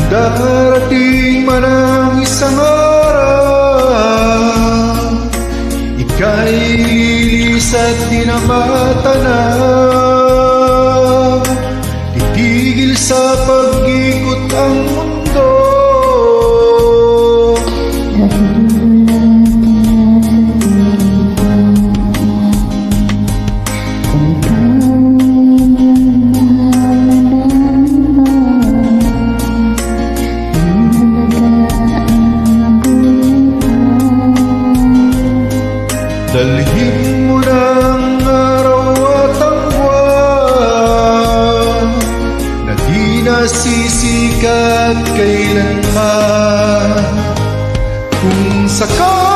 Darating man ang isang araw, ika'y lilis at di na matanaw. Titigil sa pag-ikot ang mundo. Dalhin mo ng araw at ang buwan na di nasisikat kailanman. Kung sakali